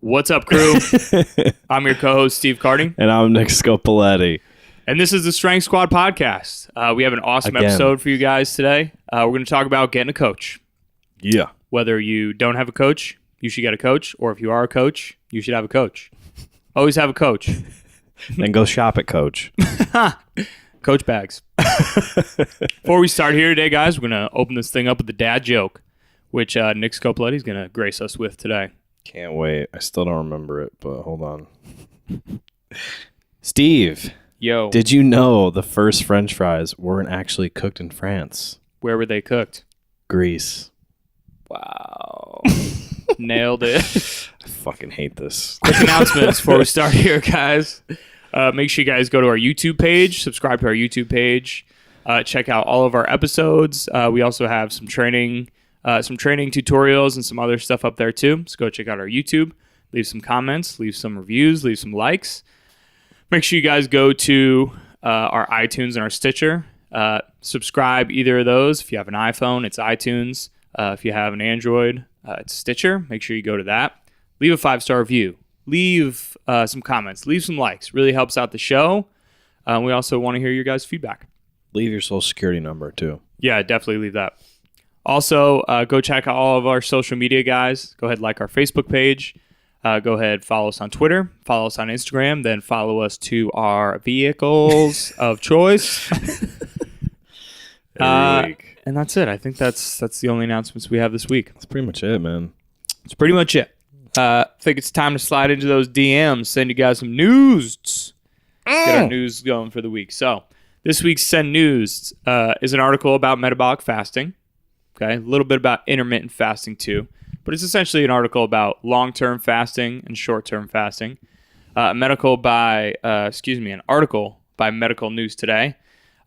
What's up, crew? I'm your co-host, Steve Carding. And I'm Nick Scopoletti. And this is the Strength Squad podcast. We have an awesome episode for you guys today. We're going to talk about getting a coach. Yeah. Whether you don't have a coach, you should get a coach. Or if you are a coach, you should have a coach. Always have a coach. Then go shop at Coach. Coach bags. Before we start here today, guys, we're going to open this thing up with the dad joke, which Nick Scopoletti is going to grace us with today. Can't wait. I still don't remember it, but hold on. Steve. Yo. Did you know the first French fries weren't actually cooked in France? Where were they cooked? Greece. Wow. Nailed it. I fucking hate this. Quick announcements before we start here, guys. Make sure you guys go to our YouTube page, subscribe to our YouTube page, check out all of our episodes. We also have some training tutorials and some other stuff up there too. So go check out our YouTube, leave some comments, leave some reviews, leave some likes. Make sure you guys go to our iTunes and our Stitcher. Subscribe either of those. If you have an iPhone, it's iTunes. If you have an Android, it's Stitcher. Make sure you go to that. Leave a 5-star review. Leave some comments. Leave some likes. Really helps out the show. We also want to hear your guys' feedback. Leave your social security number too. Yeah, definitely leave that. Also, go check out all of our social media, guys. Go ahead and like our Facebook page. Go ahead, follow us on Twitter. Follow us on Instagram. Then follow us to our vehicles of choice. And that's it. I think that's the only announcements we have this week. That's pretty much it, man. That's pretty much it. I think it's time to slide into those DMs. Send you guys some news. Get our news going for the week. So this week's Send News is an article about metabolic fasting. Okay, a little bit about intermittent fasting too, but it's essentially an article about long-term fasting and short-term fasting. An article by Medical News Today.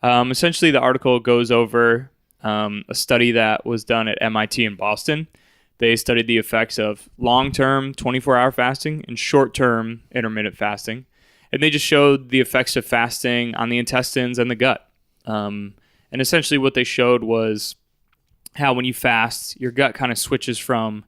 Essentially, the article goes over a study that was done at MIT in Boston. They studied the effects of long-term 24-hour fasting and short-term intermittent fasting, and they just showed the effects of fasting on the intestines and the gut. And essentially, what they showed was how when you fast, your gut kind of switches from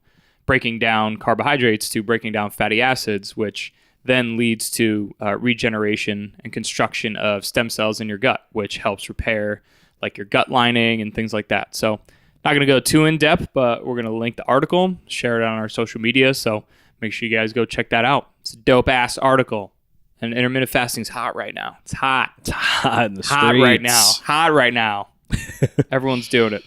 breaking down carbohydrates to breaking down fatty acids, which then leads to regeneration and construction of stem cells in your gut, which helps repair like your gut lining and things like that. So not going to go too in depth, but we're going to link the article, share it on our social media. So make sure you guys go check that out. It's a dope ass article. And intermittent fasting is hot right now. It's hot. It's hot in the streets. Hot right now. Everyone's doing it.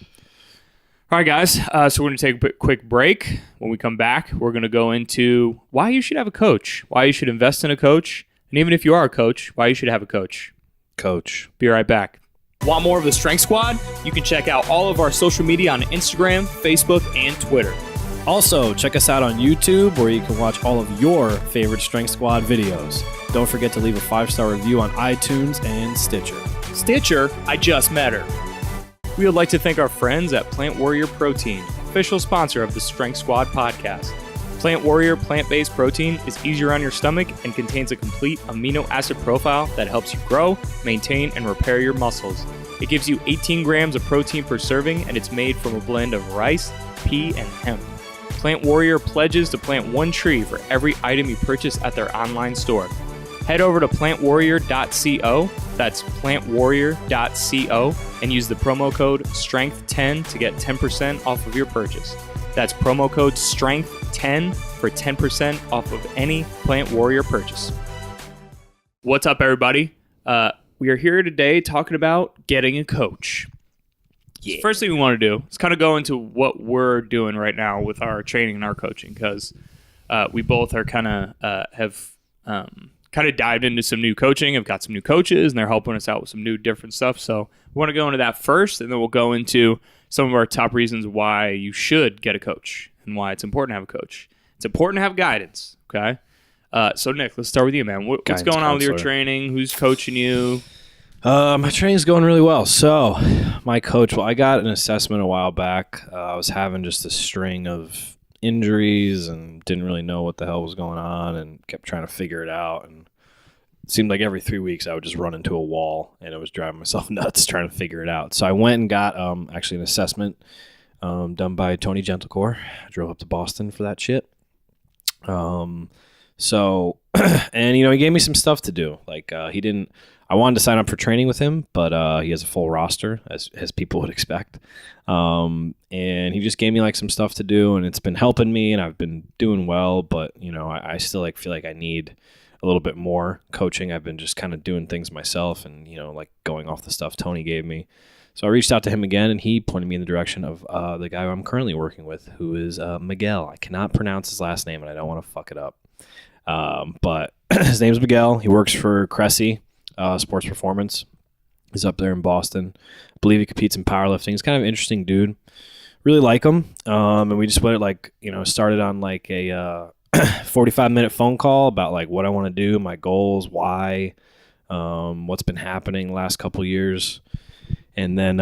All right, guys, so we're going to take a quick break. When we come back, we're going to go into why you should have a coach, why you should invest in a coach, and even if you are a coach, why you should have a coach. Coach. Be right back. Want more of the Strength Squad? You can check out all of our social media on Instagram, Facebook, and Twitter. Also, check us out on YouTube where you can watch all of your favorite Strength Squad videos. Don't forget to leave a 5-star review on iTunes and Stitcher. Stitcher? I just met her. We would like to thank our friends at Plant Warrior Protein, official sponsor of the Strength Squad podcast. Plant Warrior plant-based protein is easier on your stomach and contains a complete amino acid profile that helps you grow, maintain, and repair your muscles. It gives you 18 grams of protein per serving, and it's made from a blend of rice, pea, and hemp. Plant Warrior pledges to plant one tree for every item you purchase at their online store. Head over to plantwarrior.co, that's plantwarrior.co, and use the promo code STRENGTH10 to get 10% off of your purchase. That's promo code STRENGTH10 for 10% off of any Plant Warrior purchase. What's up, everybody? We are here today talking about getting a coach. Yeah. So first thing we want to do is kind of go into what we're doing right now with our training and our coaching, because we both are kind of have kind of dived into some new coaching. I've got some new coaches, and they're helping us out with some new different stuff. So we want to go into that first, and then we'll go into some of our top reasons why you should get a coach and why it's important to have a coach. It's important to have guidance, okay? So, Nick, let's start with you, man. What's Guidance going on with your counselor. training? Who's coaching you? My training's going really well. So, my coach, I got an assessment a while back. I was having just a string of injuries and didn't really know what the hell was going on and kept trying to figure it out. And it seemed like every 3 weeks I would just run into a wall, and it was driving myself nuts trying to figure it out. So, I went and got actually an assessment done by Tony Gentlecore. I drove up to Boston for that shit. So, and he gave me some stuff to do. Like I wanted to sign up for training with him, but he has a full roster as people would expect. And he just gave me like some stuff to do, and it's been helping me, and I've been doing well. But I still feel like I need a little bit more coaching. I've been just kind of doing things myself, and like going off the stuff Tony gave me. So I reached out to him again, and he pointed me in the direction of the guy who I'm currently working with, who is Miguel. I cannot pronounce his last name, and I don't want to fuck it up. But his name's Miguel. He works for Cressy Sports Performance. He's up there in Boston. I believe he competes in powerlifting. He's kind of an interesting dude. Really like him. And we just went started on like a 45-minute phone call about like what I want to do, my goals, why, what's been happening the last couple years. And then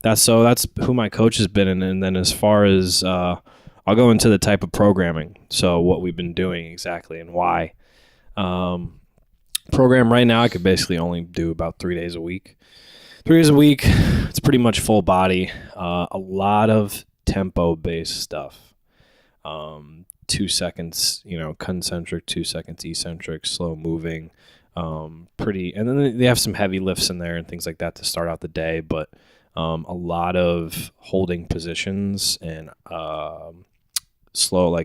that's who my coach has been. And then as far as I'll go into the type of programming. So what we've been doing exactly and why. Program right now, I could basically only do about 3 days a week. 3 days a week, it's pretty much full body. A lot of tempo-based stuff. 2 seconds, concentric, 2 seconds eccentric, slow moving. And then they have some heavy lifts in there and things like that to start out the day. But a lot of holding positions and slow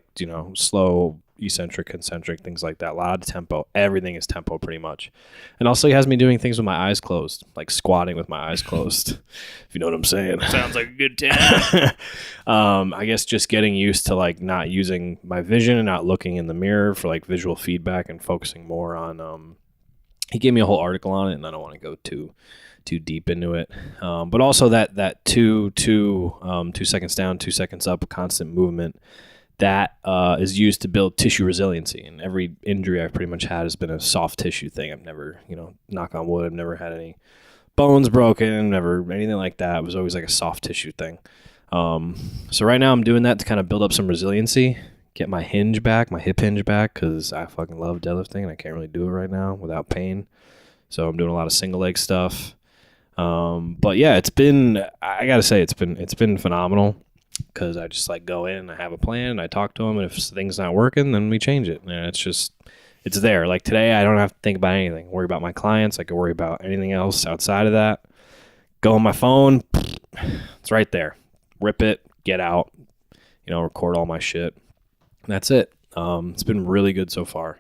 eccentric, concentric, things like that. A lot of tempo. Everything is tempo pretty much. And also he has me doing things with my eyes closed, like squatting with my eyes closed, if you know what I'm saying. Sounds like a good time. I guess just getting used to like not using my vision and not looking in the mirror for like visual feedback and focusing more on he gave me a whole article on it, and I don't want to go too deep into it. But also that 2 seconds down, 2 seconds up, constant movement, that is used to build tissue resiliency. And every injury I've pretty much had has been a soft tissue thing. I've never, knock on wood, I've never had any bones broken, never anything like that. It was always like a soft tissue thing. So right now I'm doing that to kind of build up some resiliency, get my hinge back, my hip hinge back, because I fucking love deadlifting and I can't really do it right now without pain. So I'm doing a lot of single leg stuff. But yeah, I gotta say, it's been phenomenal, because I just like go in, I have a plan, I talk to them, and if things not working, then we change it. And it's there. Like today, I don't have to think about anything, worry about my clients. I can worry about anything else outside of that. Go on my phone, it's right there. Rip it, get out, record all my shit. That's it. It's been really good so far.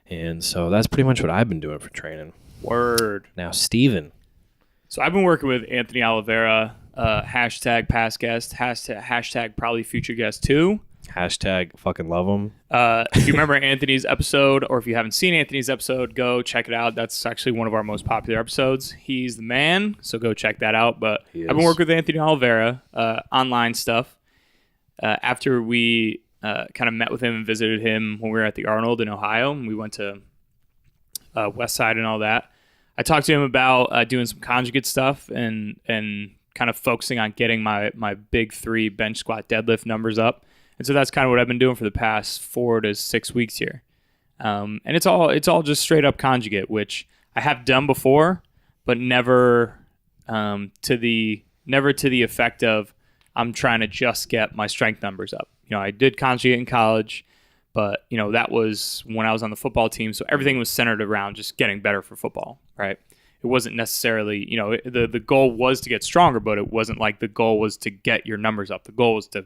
And so that's pretty much what I've been doing for training. Word. Now, Steven. So I've been working with Anthony Oliveira, hashtag past guest, hashtag probably future guest too. Hashtag fucking love him. If you remember Anthony's episode, or if you haven't seen Anthony's episode, go check it out. That's actually one of our most popular episodes. He's the man, so go check that out. But I've been working with Anthony Oliveira, online stuff. After we kind of met with him and visited him when we were at the Arnold in Ohio, and we went to West Side and all that, I talked to him about doing some conjugate stuff and kind of focusing on getting my big 3 bench squat deadlift numbers up. And so that's kind of what I've been doing for the past 4 to 6 weeks here. And it's all just straight up conjugate, which I have done before, but never to the effect of I'm trying to just get my strength numbers up. I did conjugate in college, but that was when I was on the football team, so everything was centered around just getting better for football, right? It wasn't necessarily, the goal was to get stronger, but it wasn't like the goal was to get your numbers up. The goal was to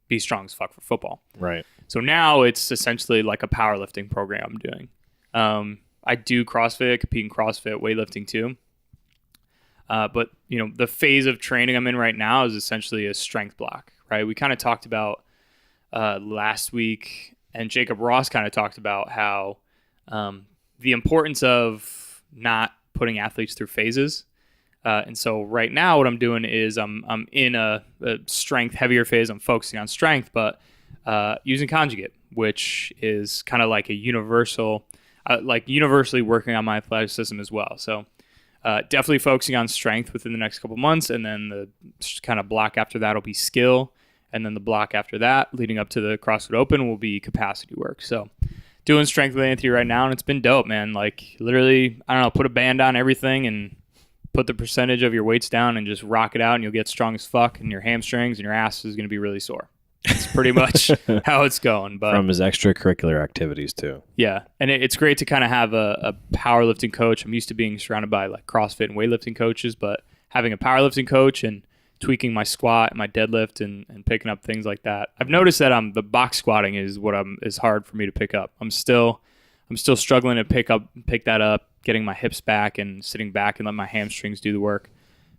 be strong as fuck for football. Right. So now it's essentially like a powerlifting program I'm doing. I do CrossFit, compete in CrossFit, weightlifting too. But the phase of training I'm in right now is essentially a strength block, right? We kind of talked about last week and Jacob Ross kind of talked about how the importance of not putting athletes through phases. And so right now what I'm doing is I'm in a strength heavier phase. I'm focusing on strength, but using conjugate, which is kind of like a universally working on my athleticism as well. So definitely focusing on strength within the next couple months. And then the kind of block after that will be skill. And then the block after that, leading up to the CrossFit Open, will be capacity work. So doing strength with Anthony right now, and it's been dope, man. Like literally, I don't know, put a band on everything and put the percentage of your weights down and just rock it out, and you'll get strong as fuck, and your hamstrings and your ass is going to be really sore. That's pretty much how it's going. But from his extracurricular activities too. Yeah, and it's great to kind of have a powerlifting coach. I'm used to being surrounded by like CrossFit and weightlifting coaches, but having a powerlifting coach and tweaking my squat and my deadlift and picking up things like that. I've noticed that the box squatting is is hard for me to pick up. I'm still struggling to pick that up, getting my hips back and sitting back and let my hamstrings do the work,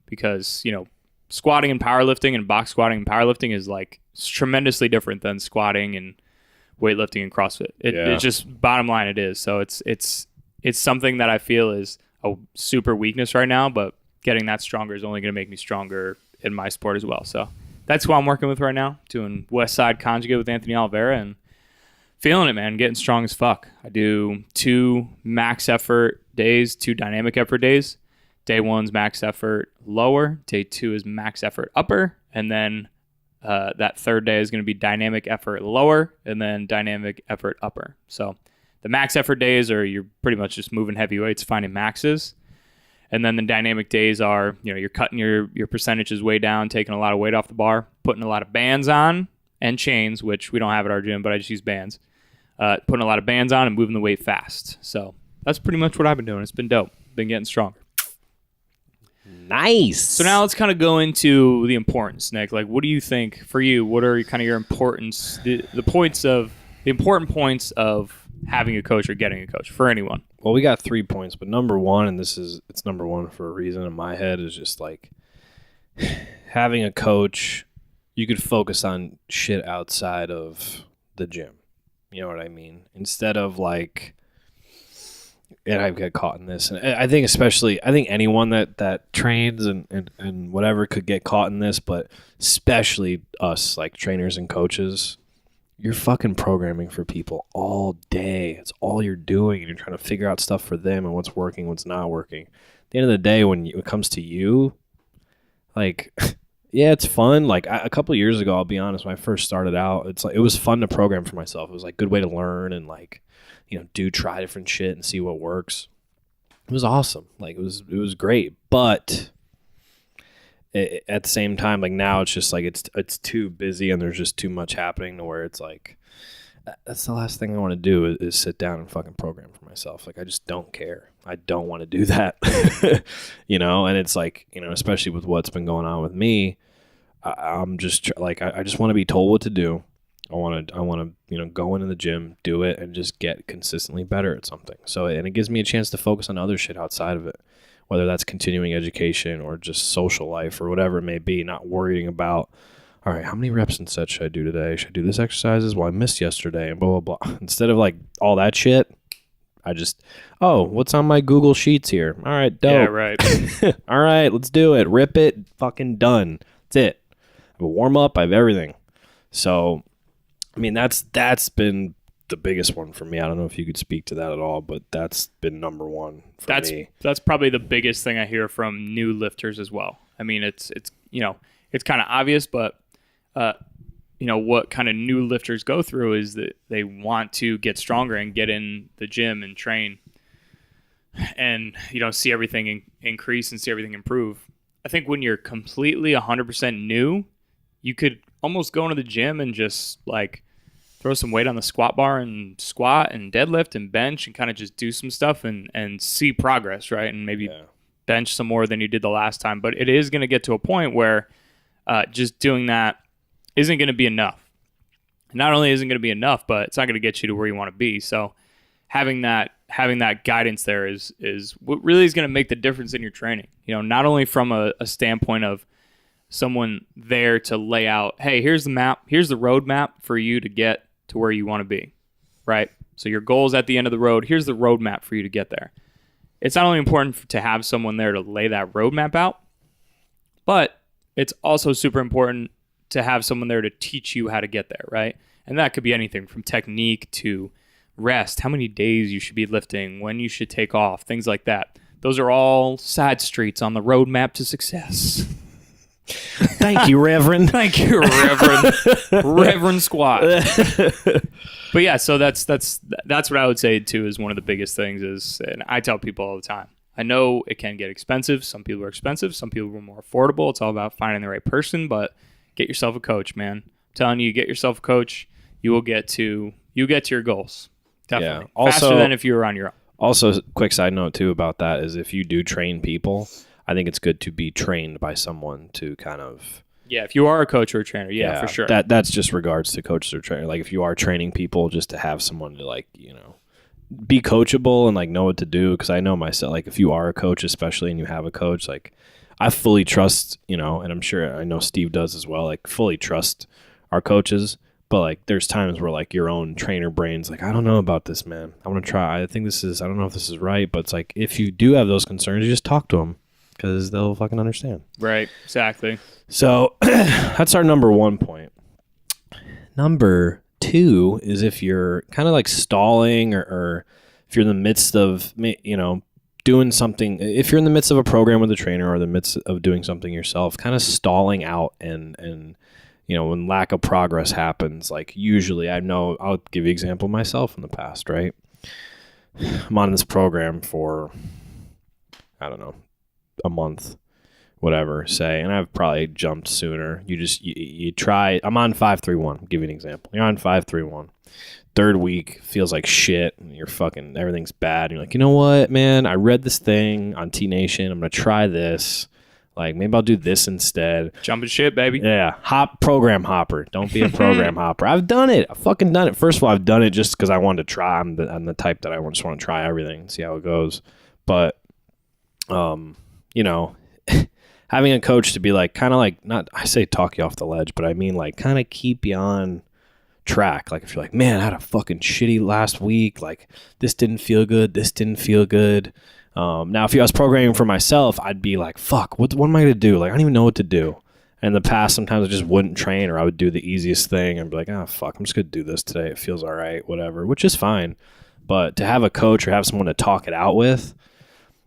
because, you know, squatting and powerlifting and box squatting and powerlifting is like tremendously different than squatting and weightlifting and CrossFit. It's just bottom line it is. So it's something that I feel is a super weakness right now, but getting that stronger is only going to make me stronger in my sport as well. So that's who I'm working with right now, doing West Side Conjugate with Anthony Oliveira, and feeling it, man, getting strong as fuck. I do 2 max effort days, 2 dynamic effort days. Day 1's max effort lower. Day 2 is max effort upper. And then that third day is going to be dynamic effort lower and then dynamic effort upper. So the max effort days are you're pretty much just moving heavy weights, finding maxes. And then the dynamic days are, you know, you're cutting your percentages way down, taking a lot of weight off the bar, putting a lot of bands on and chains, which we don't have at our gym, but I just use bands. Putting a lot of bands on and moving the weight fast. So that's pretty much what I've been doing. It's been dope. Been getting stronger. Nice. So now let's kind of go into the importance, Nick. Like, what do you think for you? What are kind of your importance, the important points of having a coach or getting a coach for anyone? Well, we got 3 points, but number one, and it's number one for a reason in my head, is just like having a coach. You could focus on shit outside of the gym. You know what I mean? Instead of like, and I've got caught in this, and I think anyone that trains and whatever could get caught in this, but especially us, like trainers and coaches, you're fucking programming for people all day. It's all you're doing, and you're trying to figure out stuff for them and what's working, what's not working. At the end of the day, when it comes to you, like, yeah, it's fun. Like a couple of years ago, I'll be honest, when I first started out, it was fun to program for myself. It was like a good way to learn and like, you know, try different shit and see what works. It was awesome. Like it was great. But at the same time, like now it's just like it's too busy and there's just too much happening to where it's like, that's the last thing I want to do is sit down and fucking program for myself. Like I just don't care. I don't want to do that. You know, and it's like, you know, especially with what's been going on with me, I'm just like, I just want to be told what to do. I want to, you know, go into the gym, do it, and just get consistently better at something. So, and it gives me a chance to focus on other shit outside of it, whether that's continuing education or just social life or whatever it may be, not worrying about, all right, how many reps and sets should I do today? Should I do this exercises? Well, I missed yesterday and blah, blah, blah. Instead of like all that shit, I just, what's on my Google Sheets here? All right, dope. Yeah, right. All right, let's do it. Rip it. Fucking done. That's it. I have a warm up. I have everything. So, I mean, that's been the biggest one for me. I don't know if you could speak to that at all, but that's been number one for me. That's probably the biggest thing I hear from new lifters as well. I mean, it's you know, it's kind of obvious, but you know, what kind of new lifters go through is that they want to get stronger and get in the gym and train and, you know, see everything increase and see everything improve. I think when you're completely 100% new, you could almost go into the gym and just like throw some weight on the squat bar and squat and deadlift and bench and kind of just do some stuff and see progress, right? And maybe bench some more than you did the last time. But it is going to get to a point where just doing that isn't going to be enough. Not only isn't going to be enough, but it's not going to get you to where you want to be. So having that guidance there is what really is going to make the difference in your training. You know, not only from a standpoint of someone there to lay out, hey, here's the map, here's the road map for you to get to where you want to be. right? So your goal is at the end of the road. Here's the roadmap for you to get there. It's not only important to have someone there to lay that roadmap out, but it's also super important to have someone there to teach you how to get there, right? And that could be anything from technique to rest, how many days you should be lifting, when you should take off, things like that. Those are all side streets on the roadmap to success. Thank you, Reverend. Thank you, Reverend. Reverend Squad. But yeah, so that's what I would say too is one of the biggest things is, and I tell people all the time, I know it can get expensive. Some people are expensive. Some people are more affordable. It's all about finding the right person, but get yourself a coach, man. I'm telling you, get yourself a coach. You will get to your goals. Definitely. Yeah. Faster than if you were on your own. Also, quick side note too about that is if you do train people, I think it's good to be trained by someone to kind of... Yeah, if you are a coach or a trainer, yeah, for sure. That's just regards to coaches or trainer. Like if you are training people, just to have someone to like, you know, be coachable and like know what to do. Because I know myself, like if you are a coach, especially, and you have a coach, like I fully trust, you know, and I'm sure I know Steve does as well. Like fully trust our coaches, but like there's times where like your own trainer brain's like, I don't know about this, man. I want to try. I think this is. I don't know if this is right, but it's like if you do have those concerns, you just talk to them because they'll fucking understand. Right. Exactly. So that's our number 1 point. Number 2 is if you're kind of like stalling or if you're in the midst of, you know, doing something, if you're in the midst of a program with a trainer or the midst of doing something yourself, kind of stalling out and you know, when lack of progress happens, like usually I know, I'll give you an example of myself in the past, right? I'm on this program for, I don't know, a month. Whatever, say, and I've probably jumped sooner. You try. I'm on 5-3-1. I'll give you an example. You're on 5-3-1. Third week feels like shit. And you're fucking everything's bad. And you're like, you know what, man? I read this thing on T Nation. I'm gonna try this. Like maybe I'll do this instead. Jumping shit, baby. Yeah, program hopper. Don't be a program hopper. I've done it. I've fucking done it. First of all, I've done it just because I wanted to try. I'm the type that I just want to try everything and see how it goes. But, you know. Having a coach to be like, kind of like, not, I say talk you off the ledge, but I mean like kind of keep you on track. Like if you're like, man, I had a fucking shitty last week. Like this didn't feel good. This didn't feel good. Now, if I was programming for myself, I'd be like, fuck, what am I going to do? Like, I don't even know what to do. And in the past, sometimes I just wouldn't train or I would do the easiest thing and be like, oh, fuck, I'm just going to do this today. It feels all right, whatever, which is fine. But to have a coach or have someone to talk it out with,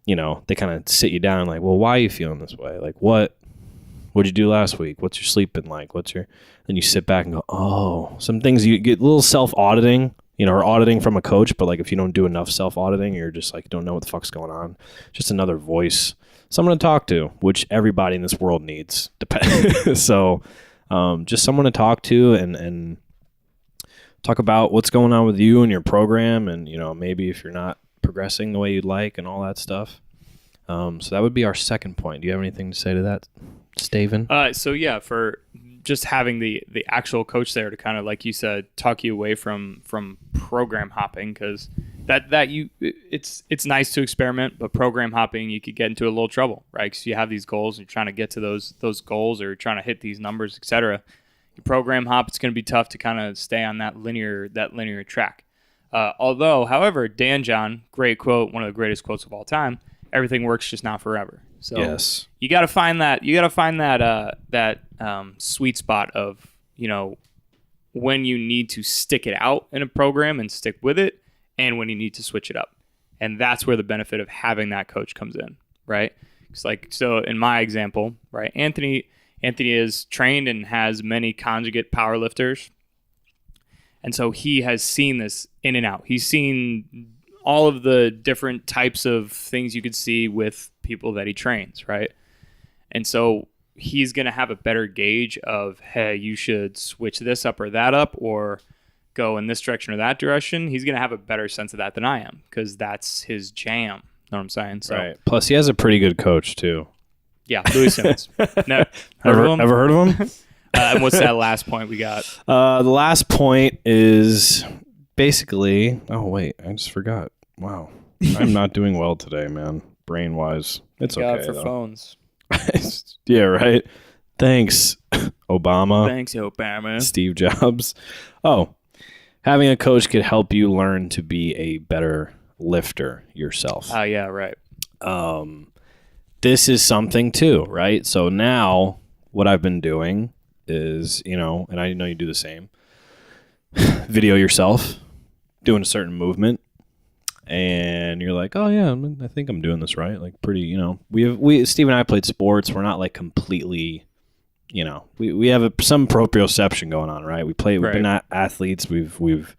you know, they kind of sit you down like, well, why are you feeling this way? Like, what'd you do last week? What's your sleep been like? Then you sit back and go, oh, some things you get a little self-auditing, you know, or auditing from a coach. But like, if you don't do enough self-auditing, you're just like, don't know what the fuck's going on. Just another voice, someone to talk to, which everybody in this world needs. So just someone to talk to and talk about what's going on with you and your program. And, you know, maybe if you're not progressing the way you'd like and all that stuff. So that would be our second point. Do you have anything to say to that, Staven? So yeah, for just having the actual coach there to kind of, like you said, talk you away from program hopping, because it's nice to experiment, but program hopping, you could get into a little trouble, right? Because you have these goals and you're trying to get to those goals or you're trying to hit these numbers, etc. You program hop, it's going to be tough to kind of stay on that linear track. However, Dan John, great quote, one of the greatest quotes of all time. Everything works, just not forever. So yes, you got to find that. You got to find that sweet spot of, you know, when you need to stick it out in a program and stick with it, and when you need to switch it up. And that's where the benefit of having that coach comes in, right? It's like, so in my example, right, Anthony is trained and has many conjugate powerlifters. And so he has seen this in and out. He's seen all of the different types of things you could see with people that he trains, right? And so he's going to have a better gauge of, hey, you should switch this up or that up or go in this direction or that direction. He's going to have a better sense of that than I am because that's his jam. Know what I'm saying? So, right. Plus, he has a pretty good coach, too. Yeah, Louis Simmons. No, ever heard of him? And what's that last point we got? The last point is basically... Oh, wait. I just forgot. Wow. I'm not doing well today, man. Brain-wise. It's God okay, for though. phones. Yeah, right? Thanks, Obama. Thanks, Obama. Steve Jobs. Oh, having a coach could help you learn to be a better lifter yourself. Oh, yeah, right. This is something too, right? So now what I've been doing is, and I know you do the same, video yourself doing a certain movement, and you're like, oh yeah, I think I'm doing this right. Like pretty, Steve and I played sports. We're not like completely, we have some proprioception going on, right? We've been athletes. We've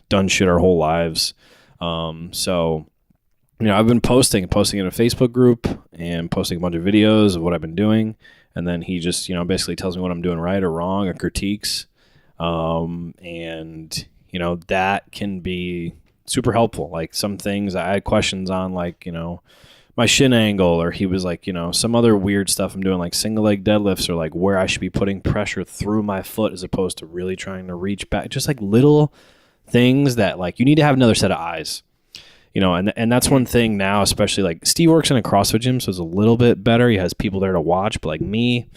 done shit our whole lives. So, I've been posting in a Facebook group and posting a bunch of videos of what I've been doing. And then he just, basically tells me what I'm doing right or wrong or critiques. And, that can be super helpful. Like some things I had questions on, like, my shin angle, or he was like, some other weird stuff I'm doing, like single leg deadlifts, or like where I should be putting pressure through my foot as opposed to really trying to reach back. Just like little things that like you need to have another set of eyes. And that's one thing now, especially like Steve works in a CrossFit gym, so it's a little bit better. He has people there to watch, but like me,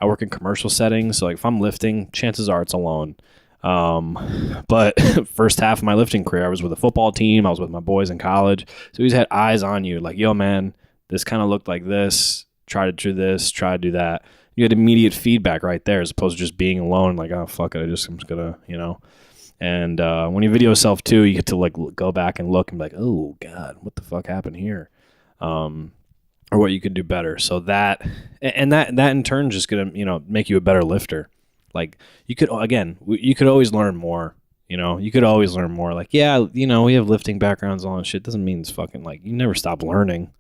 I work in commercial settings. So like if I'm lifting, chances are it's alone. But first half of my lifting career, I was with a football team. I was with my boys in college. So he's had eyes on you like, yo man, this kind of looked like this. Try to do this, try to do that. You had immediate feedback right there as opposed to just being alone. Like, oh, fuck it. I'm just going to, And when you video yourself too, you get to like go back and look and be like, oh God, what the fuck happened here? Or what you could do better. So that in turn just gonna, make you a better lifter. Like you could always learn more. You could always learn more. Like, yeah, we have lifting backgrounds and all that shit. Doesn't mean it's fucking like you never stop learning.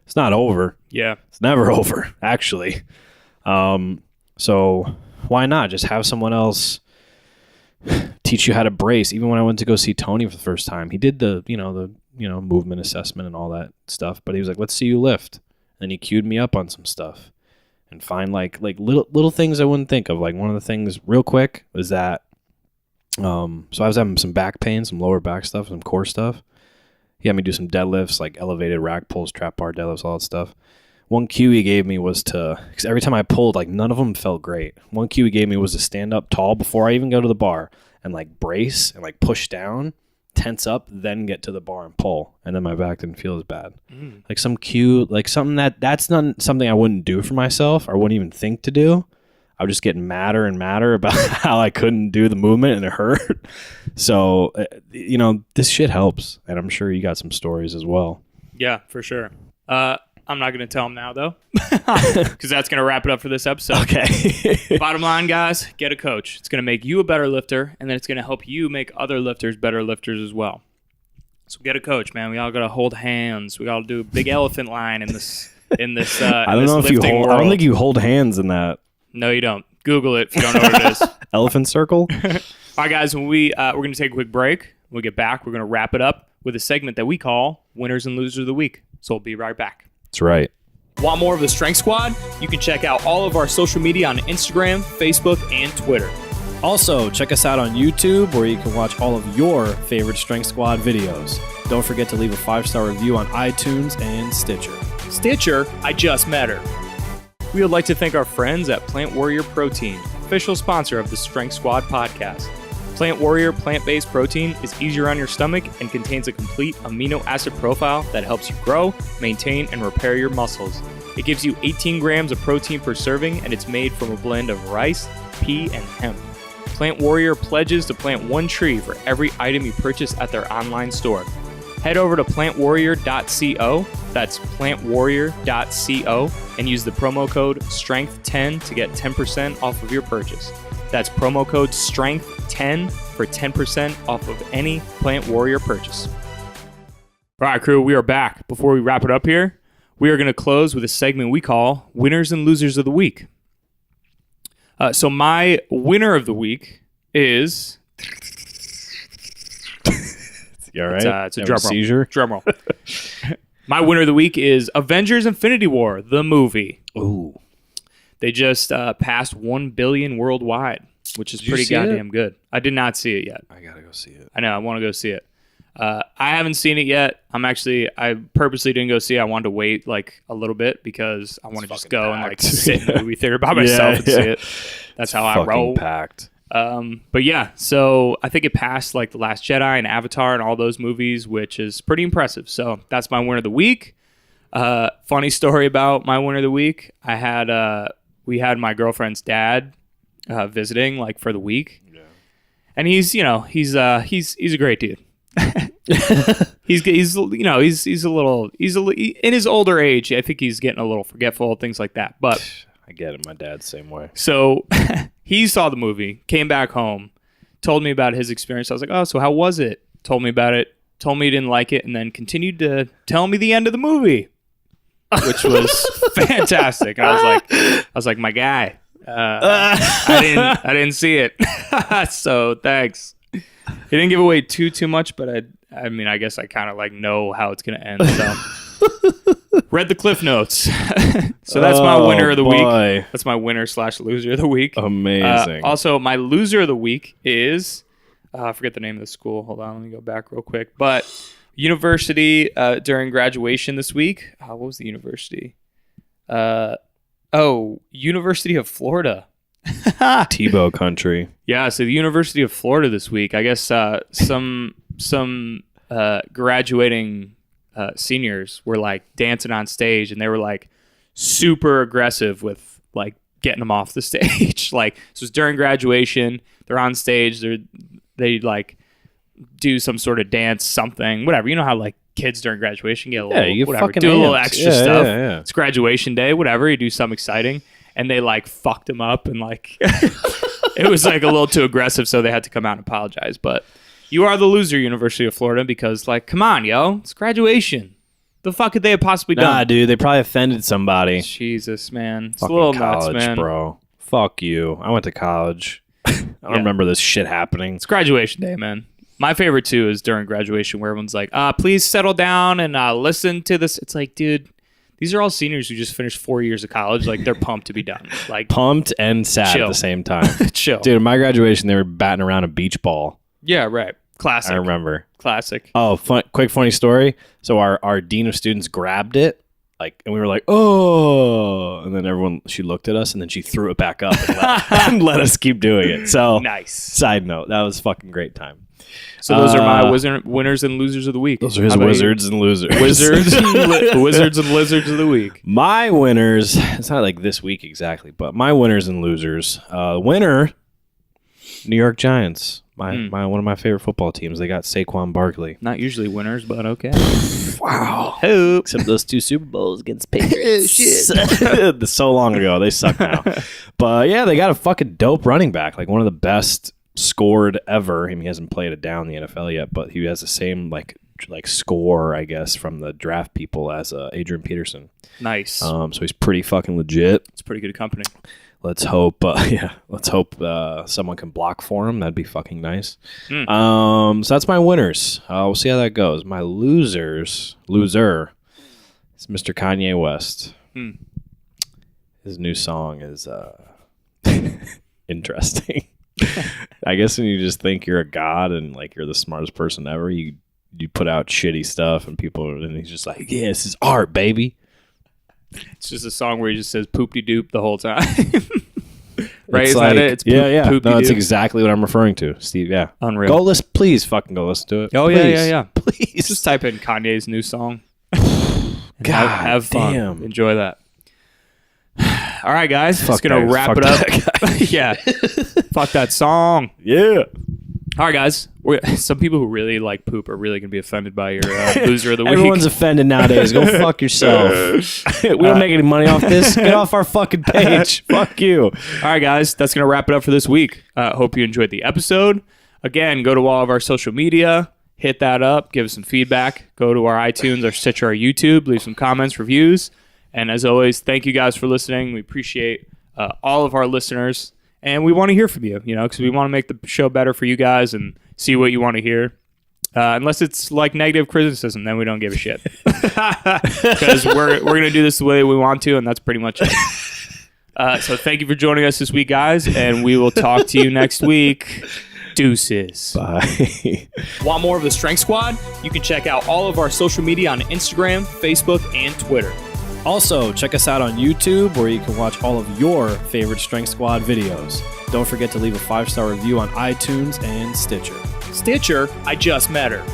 It's not over. Yeah. It's never over, actually. So why not just have someone else teach you how to brace? Even when I went to go see Tony for the first time, he did the movement assessment and all that stuff, but he was like, let's see you lift. And he cued me up on some stuff and find like little things I wouldn't think of. Like one of the things real quick was that, so I was having some back pain, some lower back stuff, some core stuff. He had me do some deadlifts, like elevated rack pulls, trap bar deadlifts, all that stuff. One cue he gave me was because every time I pulled, like none of them felt great. One cue he gave me was to stand up tall before I even go to the bar and like brace and like push down, tense up, then get to the bar and pull. And then my back didn't feel as bad. Like some cue, like something that's not something I wouldn't do for myself. I wouldn't even think to do. I would just get madder and madder about how I couldn't do the movement and it hurt. So, this shit helps. And I'm sure you got some stories as well. Yeah, for sure. I'm not going to tell them now, though, because that's going to wrap it up for this episode. Okay. Bottom line, guys, get a coach. It's going to make you a better lifter, and then it's going to help you make other lifters better lifters as well. So get a coach, man. We all got to hold hands. We got to do a big elephant line in this. I don't know if you hold. I don't think you hold hands in that. No, you don't. Google it if you don't know what it is. Elephant circle. All right, guys. When we're going to take a quick break. When we get back, we're going to wrap it up with a segment that we call Winners and Losers of the Week. So we'll be right back. That's right. Want more of the Strength Squad? You can check out all of our social media on Instagram, Facebook, and Twitter. Also, check us out on YouTube, where you can watch all of your favorite Strength Squad videos. Don't forget to leave a 5-star review on iTunes and Stitcher. Stitcher, I just met her. We would like to thank our friends at Plant Warrior Protein, official sponsor of the Strength Squad podcast. Plant Warrior plant-based protein is easier on your stomach and contains a complete amino acid profile that helps you grow, maintain, and repair your muscles. It gives you 18 grams of protein per serving, and it's made from a blend of rice, pea, and hemp. Plant Warrior pledges to plant one tree for every item you purchase at their online store. Head over to plantwarrior.co, that's plantwarrior.co, and use the promo code STRENGTH10 to get 10% off of your purchase. That's promo code STRENGTH10 for 10% off of any Plant Warrior purchase. All right, crew, we are back. Before we wrap it up here, we are going to close with a segment we call Winners and Losers of the Week. So my winner of the week is... You all right? It's a drum roll. Seizure? Drum roll. My winner of the week is Avengers Infinity War, the movie. Ooh. They just passed 1 billion worldwide, which is pretty goddamn good. I did not see it yet. I gotta go see it. I know. I want to go see it. I haven't seen it yet. I purposely didn't go see it. I wanted to wait like a little bit because I want to just go and like sit in the movie theater by myself and see it. That's how I roll. Packed. But yeah, so I think it passed like The Last Jedi and Avatar and all those movies, which is pretty impressive. So that's my winner of the week. Funny story about my winner of the week. We had my girlfriend's dad visiting like for the week, and he's a great dude. he's in his older age. I think he's getting a little forgetful, things like that. But I get it. My dad's the same way. So he saw the movie, came back home, told me about his experience. I was like, oh, so how was it? Told me about it, told me he didn't like it, and then continued to tell me the end of the movie, which was fantastic. And I was like, my guy, I didn't see it. So thanks. He didn't give away too much, but I mean, I guess I kind of like know how it's going to end. So read the Cliff Notes. So that's my winner of the week. That's my winner/loser of the week. Amazing. Also, my loser of the week is, I forget the name of the school. Hold on. Let me go back real quick. But university during graduation this week. What was the university? University of Florida. Tebow country. Yeah, so the University of Florida this week. I guess some graduating seniors were like dancing on stage, and they were like super aggressive with like getting them off the stage. Like, this was during graduation. They're on stage. They like do some sort of dance, something, whatever. You know how like kids during graduation get a little, whatever, do a little extra stuff. Yeah. It's graduation day, whatever. You do something exciting. And they like fucked him up, and like it was like a little too aggressive, so they had to come out and apologize. But you are the loser, University of Florida, because like, come on, yo, it's graduation. The fuck could they have possibly done? Nah, dude, they probably offended somebody. Jesus, man, it's fucking a little college, nuts, man. Bro. Fuck you. I went to college. I don't remember this shit happening. It's graduation day, man. My favorite too is during graduation, where everyone's like, please settle down and listen to this. It's like, dude, these are all seniors who just finished 4 years of college. Like, they're pumped to be done. Like, pumped and sad chill. At the same time. Chill. Dude, at my graduation, they were batting around a beach ball. Yeah, right. Classic. I remember. Classic. Oh, quick funny story. So our dean of students grabbed it, like, and we were like, oh, and then she looked at us, and then she threw it back up and let us keep doing it. So nice. Side note, that was fucking great time. So those are my winners and losers of the week. Those are his wizards and losers. Wizards and lizards of the week. My winners, it's not like this week exactly, but my winners and losers. Winner, New York Giants. One of my favorite football teams. They got Saquon Barkley. Not usually winners, but okay. Wow. Hope. Except those 2 Super Bowls against Patriots. Shit. So long ago. They suck now. But yeah, they got a fucking dope running back. Like one of the best scored ever. I mean, he hasn't played it down in the NFL yet, but he has the same like score, I guess, from the draft people as Adrian Peterson. Nice. So he's pretty fucking legit. It's pretty good company. Let's hope. Someone can block for him. That'd be fucking nice. So that's my winners. We'll see how that goes. My loser is Mr. Kanye West. His new song is interesting. I guess when you just think you're a god and like you're the smartest person ever, you put out shitty stuff and he's just like, yeah, this is art, baby. It's just a song where he just says poop-de-doop the whole time. Right? It's is like, that it? It's yeah. No, that's exactly what I'm referring to, Steve. Yeah. Unreal. Please fucking go listen to it. Oh, please. yeah. Please. Just type in Kanye's new song. God, have fun. Damn. Enjoy that. All right, guys. Just going to wrap it up. Yeah. Fuck that song. Yeah. All right, guys. Some people who really like poop are really going to be offended by your loser of the week. Everyone's offended nowadays. Go fuck yourself. We don't make any money off this. Get off our fucking page. Fuck you. All right, guys. That's going to wrap it up for this week. Hope you enjoyed the episode. Again, go to all of our social media. Hit that up. Give us some feedback. Go to our iTunes, our Stitcher, our YouTube. Leave some comments, reviews. And as always, thank you guys for listening. We appreciate all of our listeners. And we want to hear from you, because we want to make the show better for you guys and see what you want to hear. Unless it's like negative criticism, then we don't give a shit. Because we're going to do this the way we want to, and that's pretty much it. So thank you for joining us this week, guys, and we will talk to you next week. Deuces. Bye. Want more of the Strength Squad? You can check out all of our social media on Instagram, Facebook, and Twitter. Also, check us out on YouTube where you can watch all of your favorite Strength Squad videos. Don't forget to leave a 5-star review on iTunes and Stitcher. Stitcher, I just met her.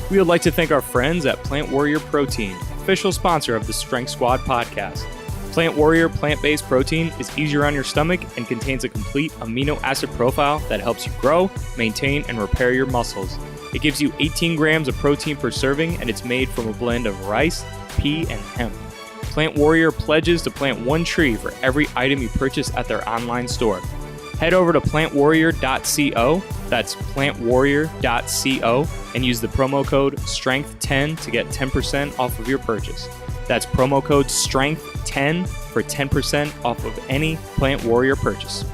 We would like to thank our friends at Plant Warrior Protein, official sponsor of the Strength Squad podcast. Plant Warrior plant-based protein is easier on your stomach and contains a complete amino acid profile that helps you grow, maintain, and repair your muscles. It gives you 18 grams of protein per serving, and it's made from a blend of rice, pea, and hemp. Plant Warrior pledges to plant 1 tree for every item you purchase at their online store. Head over to plantwarrior.co, that's plantwarrior.co, and use the promo code STRENGTH10 to get 10% off of your purchase. That's promo code STRENGTH10 for 10% off of any Plant Warrior purchase.